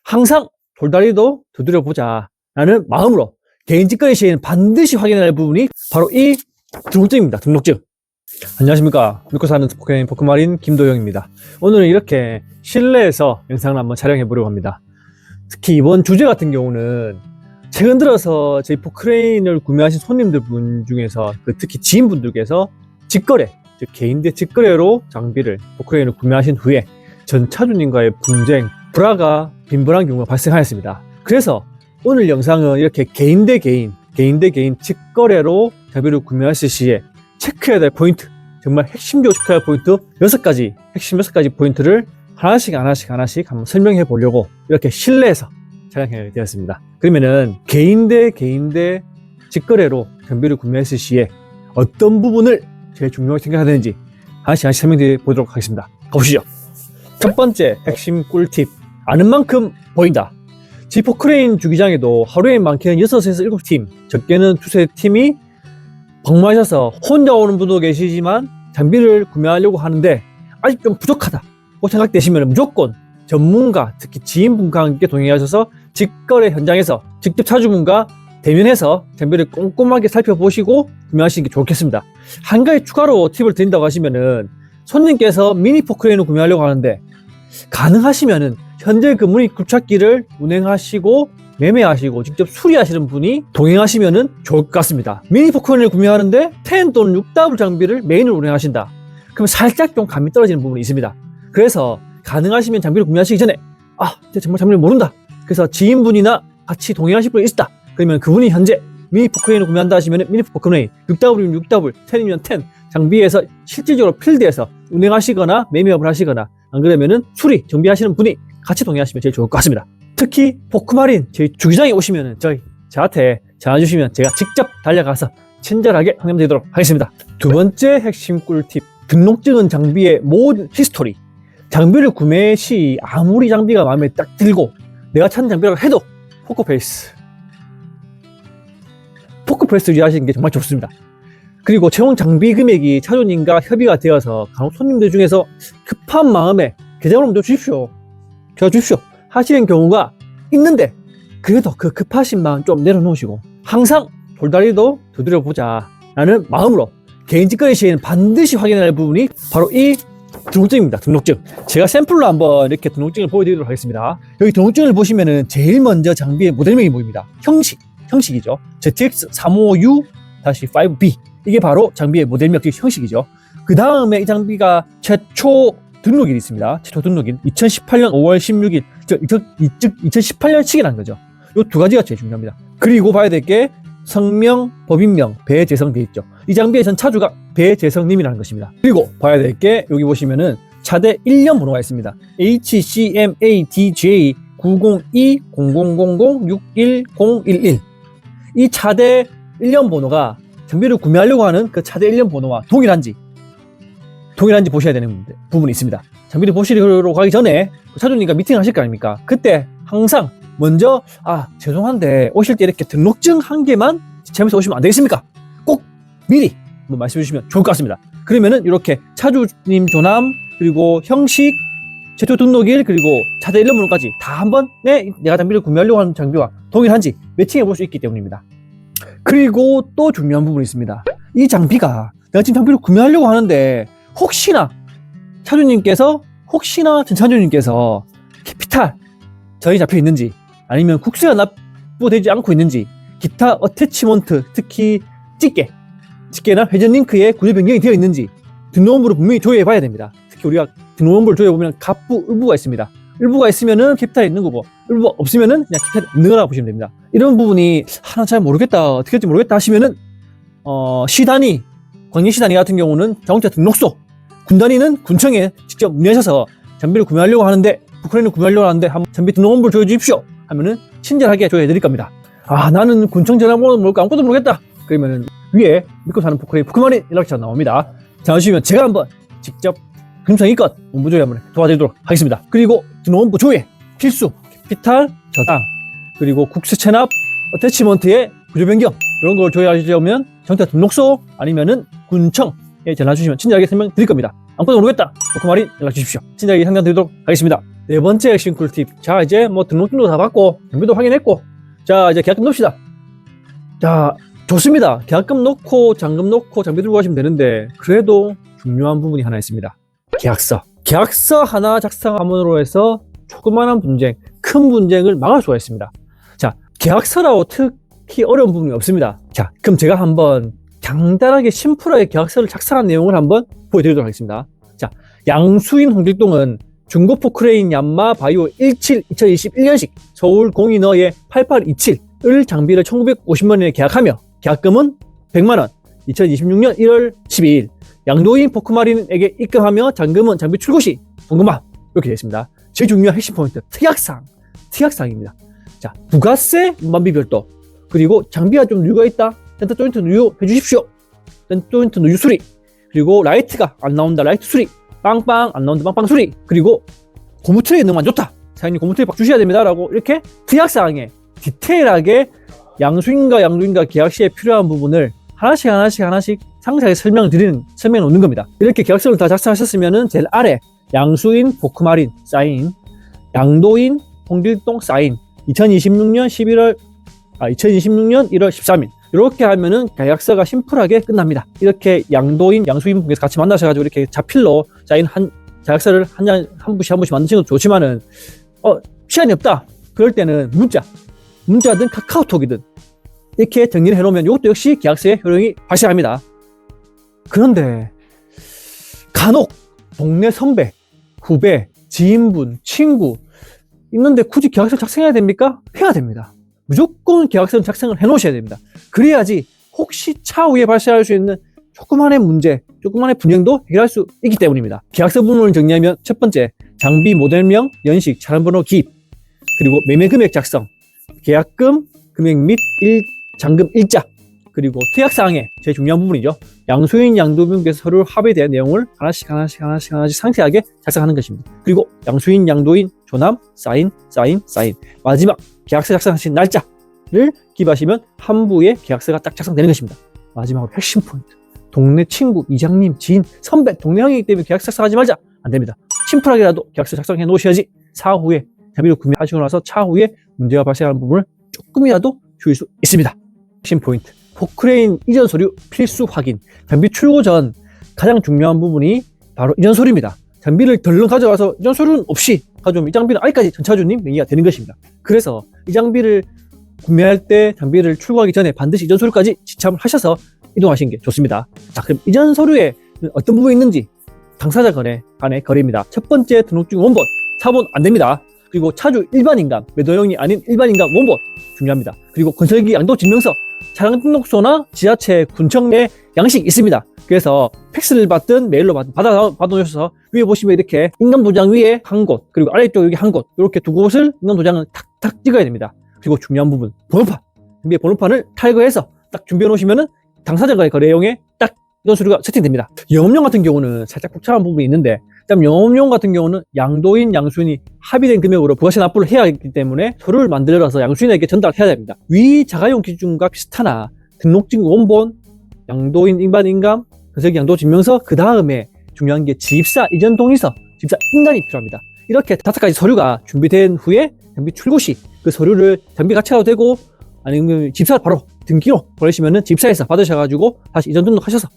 항상 돌다리도 두드려보자 라는 마음으로 개인 직거래 시에는 반드시 확인해야 할 부분이 바로 이 등록증입니다. 등록증. 안녕하십니까. 믿고 사는 포켓몬 포크마린 김도영입니다. 오늘은 이렇게 실내에서 영상을 한번 촬영해 보려고 합니다. 특히 이번 주제 같은 경우는 최근 들어서 저희 포크레인을 구매하신 손님들 분 중에서 특히 지인분들께서 직거래, 즉 개인대 직거래로 장비를 포크레인을 구매하신 후에 전 차주님과의 분쟁, 불화가 빈번한 경우가 발생하였습니다. 그래서 오늘 영상은 이렇게 개인대 개인 직거래로 장비를 구매하실 시에 체크해야 될 포인트, 정말 핵심적으로 체크해야 할 포인트 6가지, 핵심 6가지 포인트를 하나씩 한번 설명해 보려고 이렇게 실내에서 촬영해 되었습니다. 그러면은 개인대 직거래로 장비를 구매했을 시에 어떤 부분을 제일 중요하게 생각해야 되는지 하나씩 설명해 보도록 하겠습니다. 가보시죠. 첫 번째 핵심 꿀팁, 아는 만큼 보인다. 저희 포크레인 주기장에도 하루에 많게는 6에서 7팀, 적게는 2~3팀이 방문하셔서 혼자 오는 분도 계시지만 장비를 구매하려고 하는데 아직 좀 부족하다고 생각되시면 무조건 전문가, 특히 지인분과 함께 동행하셔서 직거래 현장에서 직접 차주분과 대면해서 장비를 꼼꼼하게 살펴보시고 구매하시는 게 좋겠습니다. 한 가지 추가로 팁을 드린다고 하시면은 손님께서 미니 포크레인을 구매하려고 하는데 가능하시면은 현재 그 문의 굴착기를 운행하시고 매매하시고 직접 수리하시는 분이 동행하시면은 좋을 것 같습니다. 미니 포크레인을 구매하는데 10 또는 6W 장비를 메인으로 운행하신다. 그럼 살짝 좀 감이 떨어지는 부분이 있습니다. 그래서 가능하시면 장비를 구매하시기 전에 제가 정말 장비를 모른다. 그래서 지인분이나 같이 동행하실 분이 있다. 그러면 그분이 현재 미니 포크레인을 구매한다 하시면 미니 포크레인 6W면 6W, 10이면 10 장비에서 실질적으로 필드에서 운행하시거나 매매업을 하시거나 안 그러면은 수리, 정비하시는 분이 같이 동행하시면 제일 좋을 것 같습니다. 특히 포크마린 저희 주기장에 오시면은 저한테 전화 주시면 제가 직접 달려가서 친절하게 상담드리도록 하겠습니다. 두 번째 핵심 꿀팁, 등록증은 장비의 모든 히스토리. 장비를 구매 시 아무리 장비가 마음에 딱 들고 내가 찾는 장비라고 해도 포커페이스 유지하시는 게 정말 좋습니다. 그리고 채용 장비 금액이 차주님과 협의가 되어서 간혹 손님들 중에서 급한 마음에 계좌번호 좀 주십시오 하시는 경우가 있는데 그래도 그 급하신 마음 좀 내려놓으시고 항상 돌다리도 두드려보자 라는 마음으로 개인 직거래 시에는 반드시 확인해야 할 부분이 바로 이 등록증입니다. 등록증. 제가 샘플로 한번 이렇게 등록증을 보여드리도록 하겠습니다. 여기 등록증을 보시면은 제일 먼저 장비의 모델명이 보입니다. 형식이죠. ZX355U-5B. 이게 바로 장비의 모델명 형식이죠. 그 다음에 이 장비가 최초 등록일이 있습니다. 최초 등록일 2018년 5월 16일, 즉 2018년 측이라는 거죠. 이 두 가지가 제일 중요합니다. 그리고 봐야 될 게 성명, 법인명, 배재성 되어 있죠. 이 장비의 전 차주가 배재성님이라는 것입니다. 그리고 봐야 될 게 여기 보시면은 차대 1년 번호가 있습니다. HCMADJ 902-0000-61011. 이 차대 1년 번호가 장비를 구매하려고 하는 그 차대 1년 번호와 동일한지 보셔야 되는 부분이 있습니다. 장비를 보시러 가기 전에 차주님과 미팅을 하실 거 아닙니까? 그때 항상 먼저 죄송한데 오실 때 이렇게 등록증 한 개만 지참해서 오시면 안 되겠습니까? 꼭 미리 한번 말씀해 주시면 좋을 것 같습니다. 그러면은 이렇게 차주님 조남, 그리고 형식, 최초 등록일, 그리고 차대 1년 번호까지 다 한번 내가 장비를 구매하려고 하는 장비와 동일한지 매칭해 볼 수 있기 때문입니다. 그리고 또 중요한 부분이 있습니다. 이 장비가 내가 지금 장비를 구매하려고 하는데 혹시나 전 차주님께서 캐피탈 전이 잡혀 있는지 아니면 국수가 납부되지 않고 있는지 기타 어태치먼트, 특히 집게나 회전 링크에 구조 변경이 되어 있는지 등록번호를 분명히 조회해 봐야 됩니다. 특히 우리가 등록번호를 조회해 보면 갑부, 을부가 있습니다. 을부가 있으면은 캐피탈이 있는 거고 을부가 없으면은 그냥 캐피탈이 없는 거라고 보시면 됩니다. 이런 부분이 나 잘 모르겠다, 어떻게 할지 모르겠다 하시면은 시단위, 광역시단위 같은 경우는 자동차 등록소, 군단위는 군청에 직접 문의하셔서 장비를 구매하려고 하는데 포크레인을 구매하려고 하는데 한번 장비 등록번호를 조회해 주십시오 하면은 친절하게 조회해 드릴 겁니다. 나는 군청 전화번호 모를까 아무것도 모르겠다 그러면은 위에 믿고 사는 포크레인 포크마린 연락처가 나옵니다. 전화 주시면 제가 한번 직접 금성이껏 원부 조회 한번 도와드리도록 하겠습니다. 그리고 등록번호 조회 필수, 캐피탈 저당, 그리고 국세 체납, 어태치먼트의 구조 변경 이런 걸 조회하시려면 정자 등록소 아니면은 군청에 전화 주시면 친절하게 설명 드릴 겁니다. 아무것도 모르겠다 포크마린 연락 주십시오. 친절하게 상담 드리도록 하겠습니다. 네 번째 핵심 꿀팁. 자, 이제 뭐 등록증도 다 받고, 장비도 확인했고, 자, 이제 계약금 넣읍시다. 자, 좋습니다. 계약금 넣고, 잔금 넣고, 장비 들고 가시면 되는데, 그래도 중요한 부분이 하나 있습니다. 계약서. 계약서 하나 작성함으로 해서 조그마한 분쟁, 큰 분쟁을 막을 수가 있습니다. 자, 계약서라고 특히 어려운 부분이 없습니다. 자, 그럼 제가 한번 간단하게 심플하게 계약서를 작성한 내용을 한번 보여드리도록 하겠습니다. 자, 양수인 홍길동은 중고 포크레인 얀마 바이오 17 2021년식 서울 공인어의 8827을 장비를 1950만원에 계약하며 계약금은 100만원 2026년 1월 12일 양도인 포크마린에게 입금하며 잔금은 장비 출고 시 원금화 이렇게 되어 있습니다. 제일 중요한 핵심 포인트 특약사항입니다. 자, 부가세 운반비 별도 그리고 장비가 좀 누유가 있다 센터 조인트 누유 해주십시오. 센터 조인트 누유 수리 그리고 라이트가 안 나온다 라이트 수리 빵빵 안 나온다 빵빵 수리 그리고 고무 트레이 너무 안 좋다 사장님 고무 트레이 박 주셔야 됩니다 라고 이렇게 특약사항에 디테일하게 양수인과 양도인과 계약 시에 필요한 부분을 하나씩 상세하게 설명을 놓는 겁니다. 이렇게 계약서를 다 작성하셨으면은 제일 아래 양수인 포크마린 사인 양도인 홍길동 사인 2026년 1월 13일 이렇게 하면은 계약서가 심플하게 끝납니다. 이렇게 양도인, 양수인 분께서 같이 만나셔가지고 이렇게 자필로 사인 계약서를 한 부씩 만드시는 것도 좋지만은, 시간이 없다. 그럴 때는 문자든 카카오톡이든 이렇게 정리를 해놓으면 이것도 역시 계약서에 효력이 발생합니다. 그런데 간혹 동네 선배, 후배, 지인분, 친구 있는데 굳이 계약서를 작성해야 됩니까? 해야 됩니다. 무조건 계약서는 작성을 해놓으셔야 됩니다. 그래야지 혹시 차후에 발생할 수 있는 조그만한 문제, 조그만한 분쟁도 해결할 수 있기 때문입니다. 계약서 부분을 정리하면 첫 번째, 장비 모델명, 연식, 차량번호 기입, 그리고 매매금액 작성, 계약금, 금액 및 잔금 일자, 그리고 특약사항에 제일 중요한 부분이죠. 양수인, 양도인께서 서로 합의된 내용을 하나씩 상세하게 작성하는 것입니다. 그리고 양수인, 양도인, 조남, 사인. 마지막 계약서 작성하신 날짜를 기입하시면 한부에 계약서가 딱 작성되는 것입니다. 마지막으로 핵심 포인트. 동네 친구, 이장님, 지인, 선배, 동네 형이기 때문에 계약서 작성하지 말자. 안 됩니다. 심플하게라도 계약서 작성해 놓으셔야지 사후에 장비를 구매하시고 나서 차후에 문제가 발생하는 부분을 조금이라도 줄일 수 있습니다. 핵심 포인트. 포크레인 이전 서류 필수 확인. 장비 출고 전 가장 중요한 부분이 바로 이전 서류입니다. 장비를 덜렁 가져가서 이전 서류는 없이 가져오면 이 장비는 아직까지 전차주님 명의가 되는 것입니다. 그래서 이 장비를 구매할 때 장비를 출고하기 전에 반드시 이전 서류까지 지참을 하셔서 이동하시는 게 좋습니다. 자, 그럼 이전 서류에 어떤 부분이 있는지 당사자 간의 거래입니다. 첫 번째 등록증 원본, 사본 안 됩니다. 그리고 차주 일반인감, 매도형이 아닌 일반인감 원본 중요합니다. 그리고 건설기 양도 증명서, 차량 등록소나 지자체 군청 내 양식 있습니다. 그래서 팩스를 받든 메일로 받아놓으셔서 위에 보시면 이렇게 인감도장 위에 한 곳, 그리고 아래쪽 여기 한 곳, 이렇게 두 곳을 인감도장을 탁탁 찍어야 됩니다. 그리고 중요한 부분, 번호판. 준비의 번호판을 탈거해서 딱 준비해 놓으시면은 당사자과의 거래용에 딱 이런 서류가 세팅됩니다. 영업용 같은 경우는 살짝 복잡한 부분이 있는데, 일단 영업용 같은 경우는 양도인, 양수인이 합의된 금액으로 부가세 납부를 해야 하기 때문에 서류를 만들어서 양수인에게 전달해야 됩니다. 위 자가용 기준과 비슷하나 등록증 원본, 양도인 일반인감, 건설기 양도 증명서, 그 다음에 중요한 게 집사 이전 동의서, 집사 인간이 필요합니다. 이렇게 5가지 서류가 준비된 후에 장비 출고 시 그 서류를 장비 같이 가도 되고 아니면 집사 바로 등기로 보내시면은 집사에서 받으셔가지고 다시 이전 등록하셔서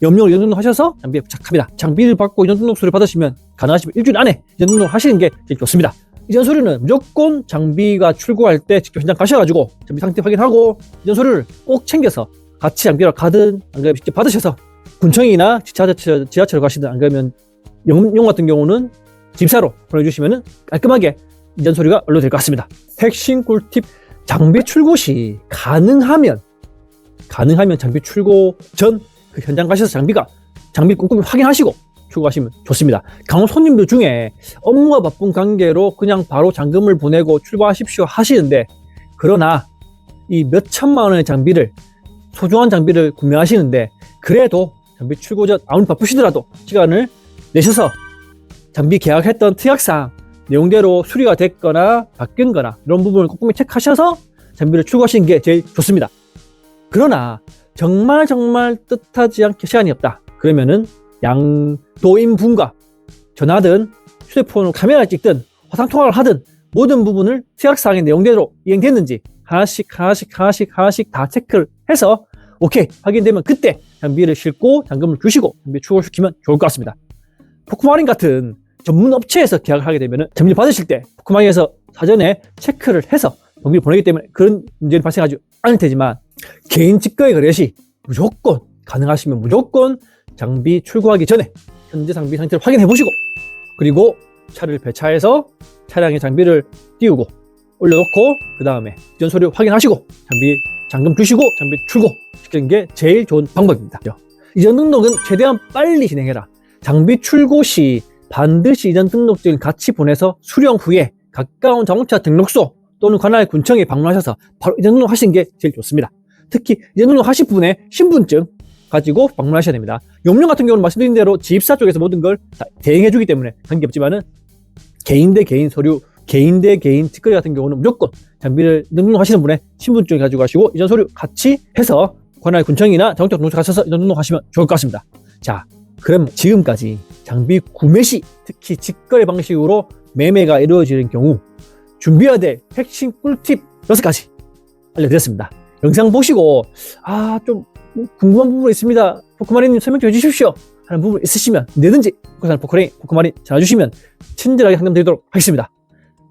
영업용으로 이전 등록하셔서 장비에 부착합니다. 장비를 받고 이전 등록서를 받으시면 가능하시면 일주일 안에 이전 등록하시는 게 제일 좋습니다. 이전 서류는 무조건 장비가 출고할 때 직접 현장 가셔가지고 장비 상태 확인하고 이전 서류를 꼭 챙겨서 같이 장비를 가든 안 그러면 직접 받으셔서 군청이나 지하철 가시든 안 그러면 영업용 같은 경우는 집사로 보내주시면은 깔끔하게 이전 서류가 완료될 것 같습니다. 핵심 꿀팁. 장비 출고 시 가능하면 장비 출고 전 그 현장 가셔서 장비 꼼꼼히 확인하시고 출고하시면 좋습니다. 간혹 손님들 중에 업무가 바쁜 관계로 그냥 바로 잔금을 보내고 출고하십시오 하시는데, 그러나 이 몇 천만 원의 장비를, 소중한 장비를 구매하시는데 그래도 장비 출고 전 아무리 바쁘시더라도 시간을 내셔서 장비 계약했던 특약사항 내용대로 수리가 됐거나 바뀐거나 이런 부분을 꼼꼼히 체크하셔서 장비를 출고하시는 게 제일 좋습니다. 그러나 정말 뜻하지 않게 시간이 없다. 그러면은 양도인 분과 전화든 휴대폰으로 카메라 찍든 화상 통화를 하든 모든 부분을契約사항의 내용대로 이행됐는지 하나씩 다 체크를 해서 오케이 확인되면 그때 장비를 싣고 잔금을 주시고 장비 출고시키면 좋을 것 같습니다. 포크마린 같은 전문 업체에서 계약을 하게 되면 장비를 받으실 때 포크마린에서 사전에 체크를 해서 장비를 보내기 때문에 그런 문제는 발생하지 않을 테지만 개인 직거래 거래 시 무조건 가능하시면 무조건 장비 출고하기 전에 현재 장비 상태를 확인해 보시고 그리고 차를 배차해서 차량에 장비를 띄우고 올려놓고 그 다음에 이전 서류 확인하시고 장비 잔금 주시고 장비 출고 시키는 게 제일 좋은 방법입니다. 이전 등록은 최대한 빨리 진행해라. 장비 출고 시 반드시 이전 등록증을 같이 보내서 수령 후에 가까운 자동차 등록소 또는 관할 군청에 방문하셔서 바로 이전 등록하시는 게 제일 좋습니다. 특히 이전 등록하실 분의 신분증 가지고 방문하셔야 됩니다. 용령 같은 경우는 말씀드린 대로 지입사 쪽에서 모든 걸 다 대행해 주기 때문에 관계없지만은 개인 대 개인 서류, 개인 대 개인 직거래 같은 경우는 무조건 장비를 등록하시는 분의 신분증 가지고 가시고 이전 서류 같이 해서 관할 군청이나 자동차 등록소 가셔서 이전 등록하시면 좋을 것 같습니다. 자, 그럼 지금까지 장비 구매 시 특히 직거래 방식으로 매매가 이루어지는 경우 준비해야 될 핵심 꿀팁 6가지 알려드렸습니다. 영상 보시고 좀 궁금한 부분 있습니다. 포크마린님 설명 좀 해주십시오 하는 부분 있으시면 언제든지 포크마린 전화주시면 친절하게 상담드리도록 하겠습니다.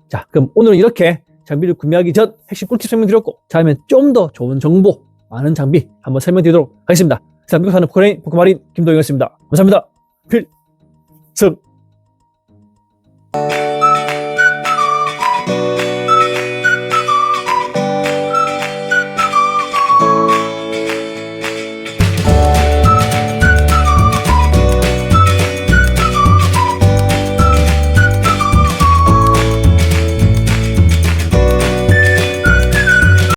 자, 그럼 오늘은 이렇게 장비를 구매하기 전 핵심 꿀팁 설명드렸고 다음엔 좀 더 좋은 정보 많은 장비 한번 설명드리도록 하겠습니다. 미국 사는 포크마린 김도영이었습니다. 감사합니다. 필승.